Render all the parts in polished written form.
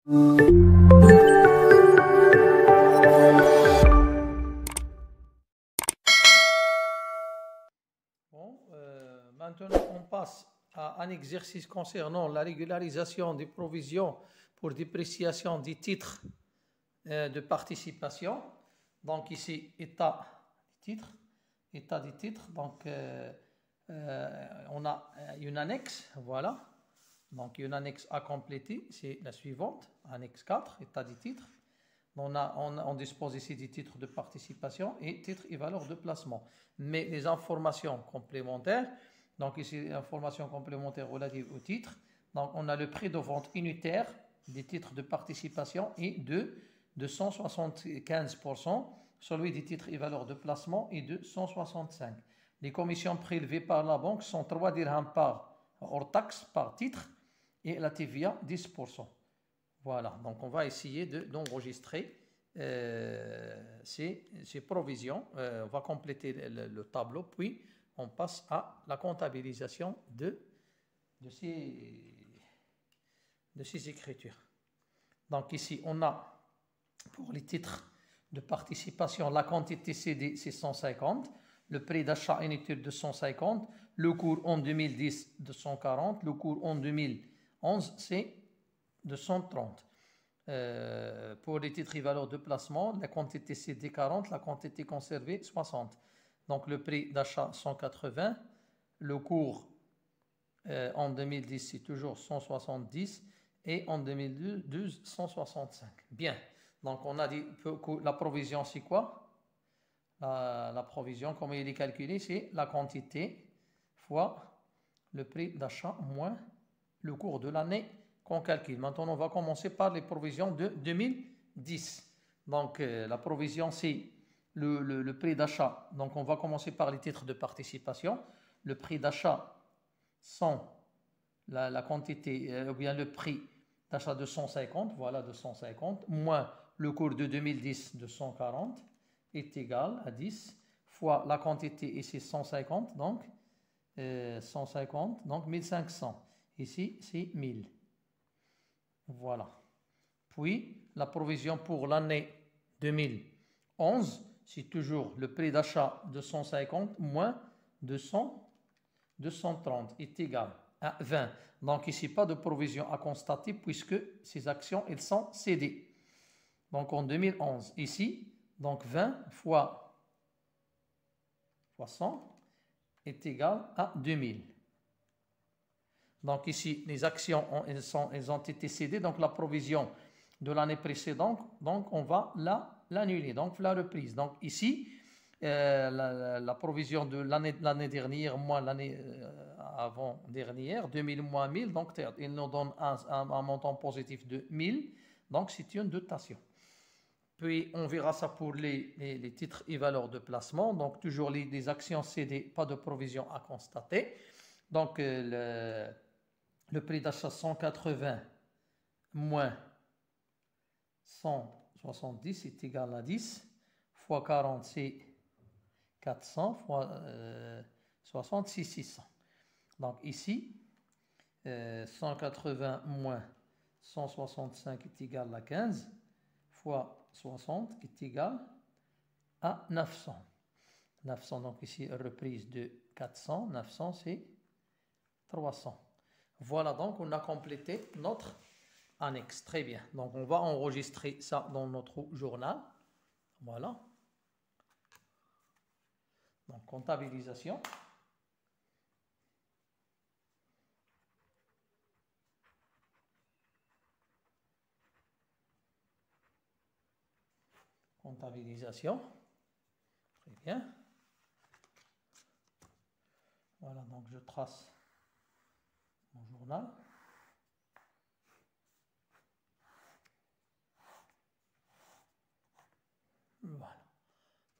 Bon, maintenant, on passe à un exercice concernant la régularisation des provisions pour dépréciation des titres de participation. Donc ici, état des titres. Donc, on a une annexe, voilà. Donc, une annexe à compléter, c'est la suivante, annexe 4, état des titres. On dispose ici des titres de participation et titres et valeurs de placement. Mais les informations complémentaires, donc ici, informations complémentaires relatives aux titres. Donc, on a le prix de vente unitaire des titres de participation et de 175%, celui des titres et valeurs de placement est de 165. Les commissions prélevées par la banque sont 3 dirhams hors taxe par titre et la TVA 10%. Voilà, donc on va essayer d'enregistrer ces provisions. On va compléter le tableau, puis on passe à la comptabilisation de ces écritures. Donc ici, on a pour les titres de participation, la quantité cédée, c'est 150. Le prix d'achat unitaire de 150. Le cours en 2010 de 140. Le cours en 2011, c'est de 130. Pour les titres et valeurs de placement, la quantité cédée 40, la quantité conservée 60. Donc le prix d'achat 180. Le cours en 2010, c'est toujours 170. Et en 2012, 165. Bien. Donc, on a dit que la provision, c'est quoi? La provision, comment il est calculé? C'est la quantité fois le prix d'achat moins le cours de l'année qu'on calcule. Maintenant, on va commencer par les provisions de 2010. Donc, la provision, c'est le prix d'achat. Donc, on va commencer par les titres de participation. Le prix d'achat sans la quantité, ou bien le prix d'achat de 150, voilà, de 150, moins le cours de 2010 de 140 est égal à 10 fois la quantité ici 150, donc 150, donc 1500. Ici, c'est 1000. Voilà. Puis, la provision pour l'année 2011, c'est toujours le prix d'achat de 150 moins 230 est égal à 20. Donc ici, pas de provision à constater puisque ces actions, elles sont cédées. Donc en 2011, ici, donc 20 fois 100 est égal à 2000. Donc ici, les actions, elles ont été cédées. Donc la provision de l'année précédente, donc on va l'annuler. Donc la reprise. Donc ici, la provision de l'année dernière moins l'année avant-dernière, 2000 moins 1000, donc il nous donne un montant positif de 1000, donc c'est une dotation. Puis on verra ça pour les titres et valeurs de placement, donc toujours les actions cédées, pas de provision à constater. Donc le prix d'achat 180 moins 170 est égal à 10, fois 40 c'est 400 fois 60, c'est 600. Donc ici, 180 moins 165 est égal à 15, fois 60 est égal à 900. 900, donc ici, reprise de 400, 900 c'est 300. Voilà, donc on a complété notre annexe. Très bien. Donc on va enregistrer ça dans notre journal. Voilà. Donc, comptabilisation. Comptabilisation. Très bien. Voilà, donc je trace mon journal. Voilà.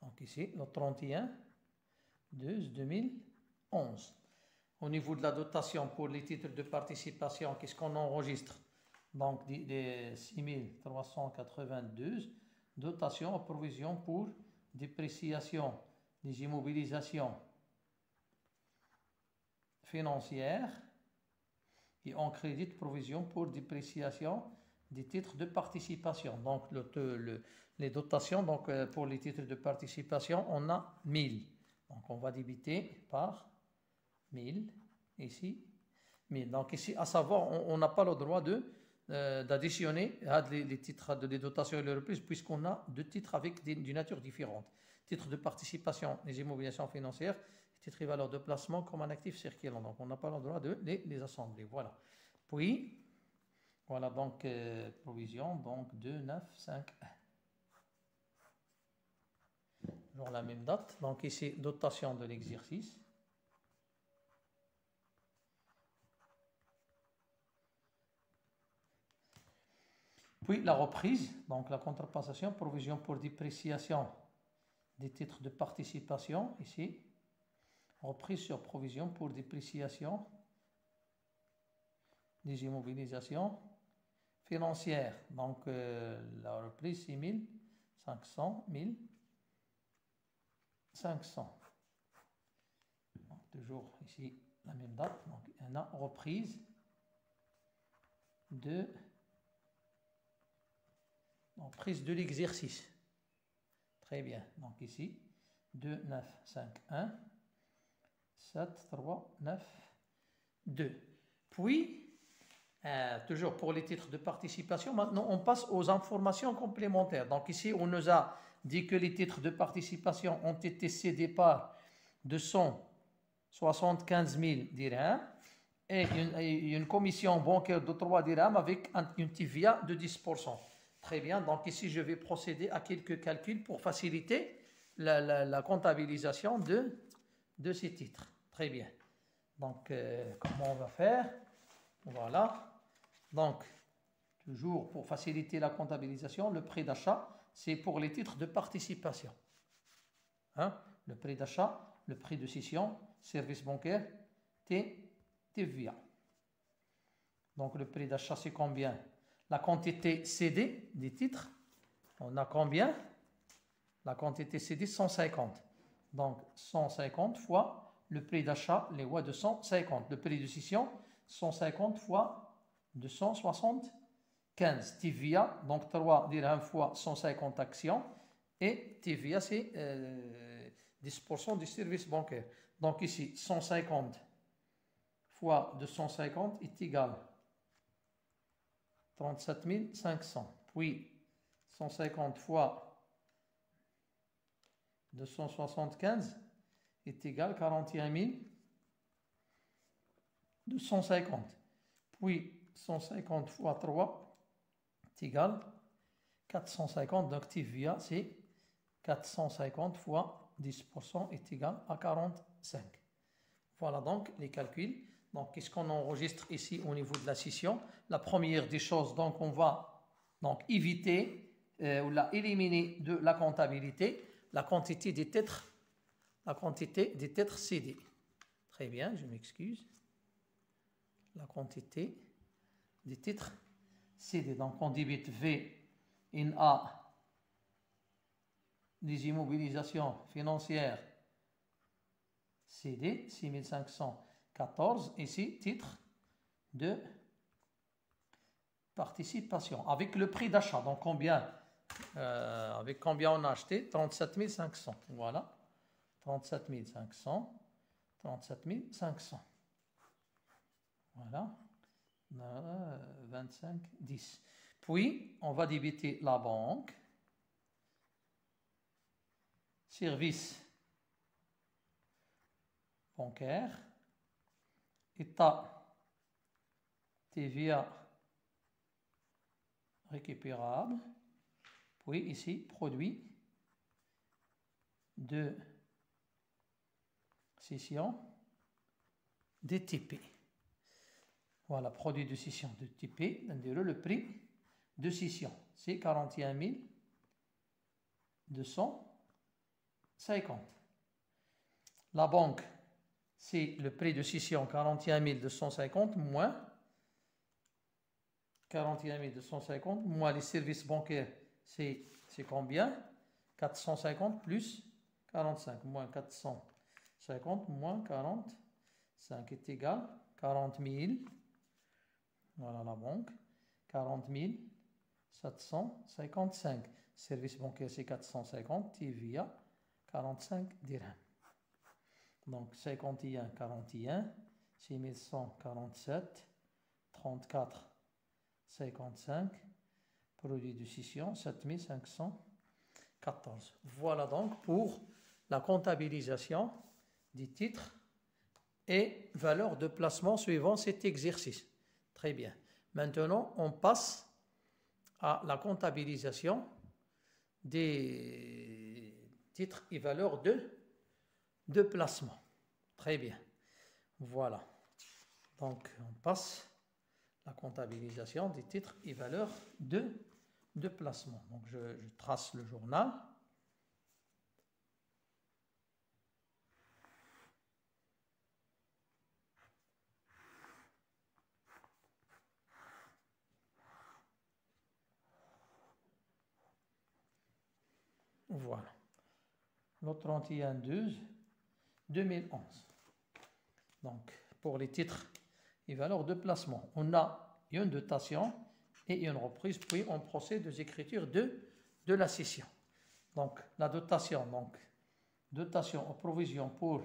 Donc ici, le 31/12/2011. Au niveau de la dotation pour les titres de participation, qu'est-ce qu'on enregistre? Donc des 6392, dotation à provision pour dépréciation des immobilisations financières et en crédit de provision pour dépréciation des titres de participation. Donc, les dotations, donc, pour les titres de participation, on a 1000. Donc, on va débiter par 1000, ici, 1000. Donc, ici, à savoir, on n'a pas le droit d'additionner les titres de dotation et les reprises, puisqu'on a deux titres avec d'une nature différente. Titres de participation, les immobilisations financières, titres et valeurs de placement comme un actif circulant. Donc, on n'a pas le droit de les assembler. Voilà. Puis, voilà donc provision, donc 2, 9, 5, 1. Toujours la même date. Donc, ici, dotation de l'exercice. Puis la reprise, donc la contrepassation, provision pour dépréciation des titres de participation, ici. Reprise sur provision pour dépréciation des immobilisations financières. Donc la reprise, c'est 1500, 1500. Donc, toujours ici la même date. Donc on a reprise de... Donc, prise de l'exercice. Très bien. Donc ici, 2, 9, 5, 1, 7, 3, 9, 2. Puis, toujours pour les titres de participation, maintenant on passe aux informations complémentaires. Donc ici, on nous a dit que les titres de participation ont été cédés par 275 000 dirhams et une commission bancaire de 3 dirhams avec une TVA de 10%. Très bien, donc ici je vais procéder à quelques calculs pour faciliter la comptabilisation de ces titres. Très bien. Donc, comment on va faire? Voilà. Donc, toujours pour faciliter la comptabilisation, le prix d'achat, c'est pour les titres de participation. Hein? Le prix d'achat, le prix de cession, service bancaire, TVA. Donc, le prix d'achat, c'est combien? La quantité cédée des titres, on a combien? La quantité cédée, 150. Donc, 150 fois le prix d'achat, les lois de 150. Le prix de cession, 150 fois 275. TVA, donc 3 dirhams fois 150 actions. Et TVA, c'est 10% du service bancaire. Donc ici, 150 fois 250 est égal à 37 500. Puis, 150 fois 275 est égal à 41 250. Puis, 150 fois 3 est égal à 450. Donc, TVA, c'est 450 fois 10% est égal à 45. Voilà donc les calculs. Donc, qu'est-ce qu'on enregistre ici au niveau de la scission? La première des choses, donc, on va donc éviter ou éliminer de la comptabilité la quantité des titres cédés. Très bien, je m'excuse. La quantité des titres cédés. Donc, on débite V in A des immobilisations financières cédées, 6514. Ici, titre de participation. Avec le prix d'achat, donc combien avec combien on a acheté? 37 500. Voilà. 37 500. 37 500. Voilà. 25, 10. Puis, on va débiter la banque. Service bancaire. État TVA récupérable. Puis ici, produit de cession DTP. Voilà, produit de cession de TP. Le prix de cession, c'est 41 250. La banque, c'est le prix de cession 41 250 moins 41 250 moins les services bancaires, c'est combien? 450 plus 45 moins 450 moins 45 est égal à 40 000. Voilà la banque. 40 000 755. Service bancaire, c'est 450. TVA, 45 dirhams. Donc, 51, 41. 6147. 34, 55. Produit de scission, 7514. Voilà donc pour la comptabilisation des titres et valeurs de placement suivant cet exercice. Très bien. Maintenant, on passe à la comptabilisation des titres et valeurs de placement. Très bien. Voilà. Donc, on passe à la comptabilisation des titres et valeurs de placement. Donc, je trace le journal. Voilà. Le 31/12/2011. Donc, pour les titres et valeurs de placement, on a une dotation et une reprise, puis on procède aux écritures de la session. Donc, la dotation, dotation aux provisions pour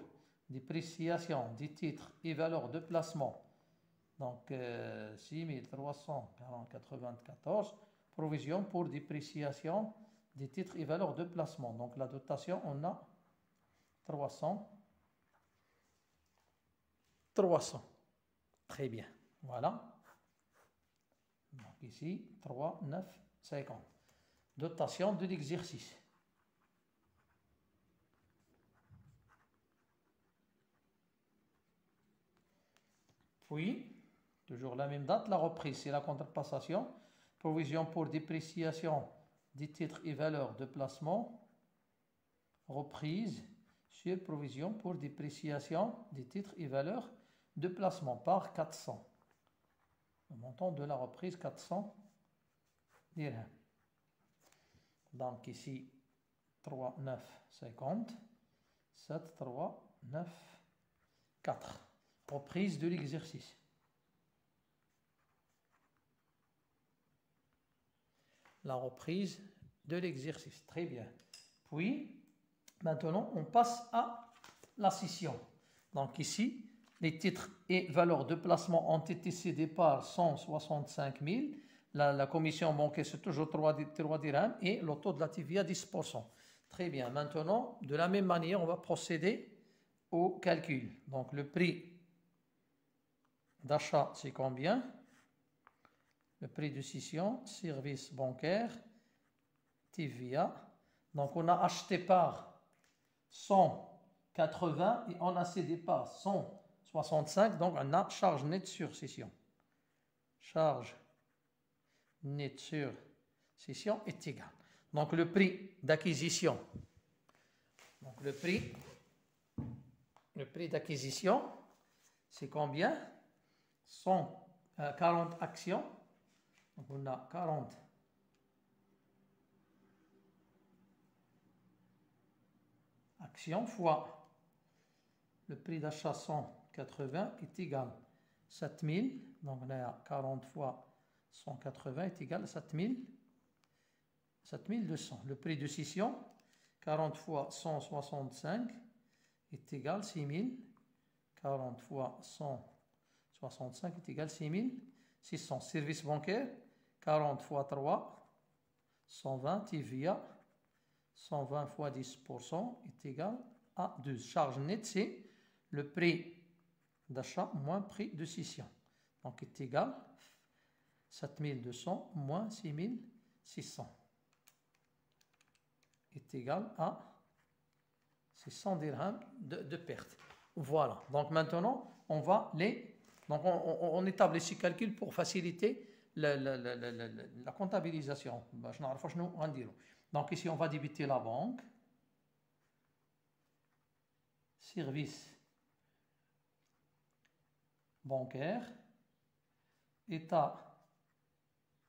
dépréciation des titres et valeurs de placement. Donc, 6394, provision pour dépréciation des titres et valeurs de placement. Donc, la dotation, on a 300. Très bien. Voilà. Donc, ici, 3, 9, 50. Dotation de l'exercice. Puis, toujours la même date, la reprise, c'est la contrepassation. Provision pour dépréciation des titres et valeurs de placement. Reprise sur provision pour dépréciation des titres et valeurs de placement par 400. Le montant de la reprise, 400 dirhams. Donc ici, 3, 9, 50. 7, 3, 9, 4. Reprise de l'exercice. La reprise de l'exercice. Très bien. Puis, maintenant, on passe à la scission. Donc ici, les titres et valeurs de placement ont été cédés par 165 000. La commission bancaire, c'est toujours 3 dirhams et le taux de la TVA, 10%. Très bien. Maintenant, de la même manière, on va procéder au calcul. Donc, le prix d'achat, c'est combien? Le prix de scission, service bancaire, TVA. Donc, on a acheté par 180 et on a cédé par 165. Donc, on a charge nette sur scission. Charge nette sur scission est égal. Donc, le prix d'acquisition. Donc, le prix d'acquisition, c'est combien? 140 actions. Donc, on a 40 actions fois le prix d'achat 180 est égal à 7000. Donc, on a 40 fois 180 est égal à 7200. Le prix de scission, 40 fois 165 est égal à 6000. 40 fois 165 est égal à 6600. Service bancaire, 40 fois 3, 120. TVA, 120 fois 10% est égal à 12. Charge nette, c'est le prix d'achat moins prix de scission. Donc, est égal à 7200 moins 6600. Est égal à 600 dirhams de perte. Voilà. Donc, maintenant, on va donc, on établit ces calculs pour faciliter la comptabilisation. Donc, ici, on va débiter la banque. Service bancaire. État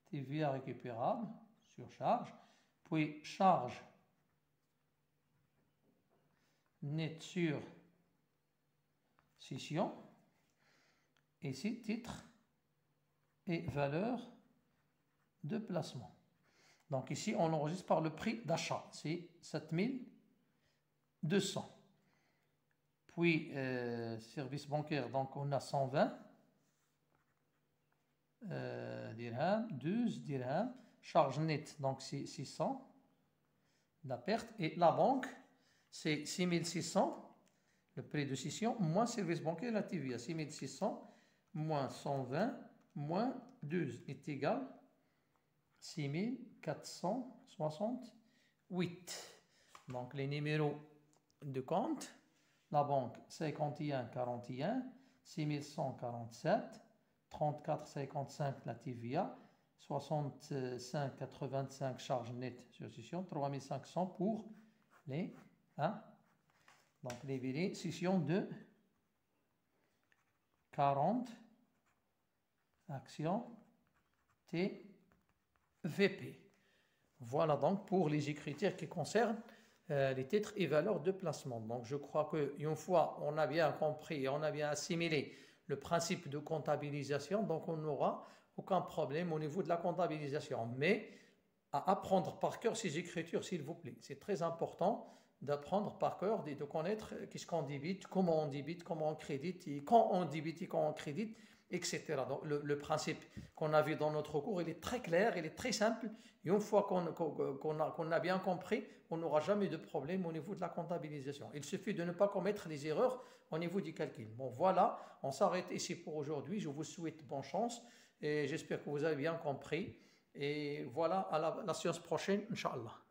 TVA récupérable, surcharge. Puis, charge nette sur scission. Ici, titre et valeur de placement. Donc ici, on enregistre par le prix d'achat, c'est 7200. Puis, service bancaire, donc on a 120 dirhams, 12 dirhams. Charge nette, donc c'est 600, la perte. Et la banque, c'est 6600, le prix de scission, moins service bancaire, la TVA. 6600, moins 120, moins 12 est égal 6468. Donc les numéros de compte, la banque 5141, 6147, 3455 la TVA, 6585 charge nette sur scission, 3500 pour les donc les billets scission de 40 actions TVP. Voilà donc pour les critères qui concernent les titres et valeurs de placement. Donc je crois qu'une fois on a bien compris et on a bien assimilé le principe de comptabilisation, donc on n'aura aucun problème au niveau de la comptabilisation. Mais à apprendre par cœur ces écritures, s'il vous plaît. C'est très important d'apprendre par cœur, de connaître qu'est-ce qu'on débite, comment on crédite, et quand on débite et quand on crédite, etc. Donc le principe qu'on a vu dans notre cours, il est très clair, il est très simple. Et une fois qu'on a bien compris, on n'aura jamais de problème au niveau de la comptabilisation. Il suffit de ne pas commettre des erreurs au niveau du calcul. Bon voilà, on s'arrête ici pour aujourd'hui. Je vous souhaite bonne chance et j'espère que vous avez bien compris. Et voilà, à la séance prochaine, Inch'Allah.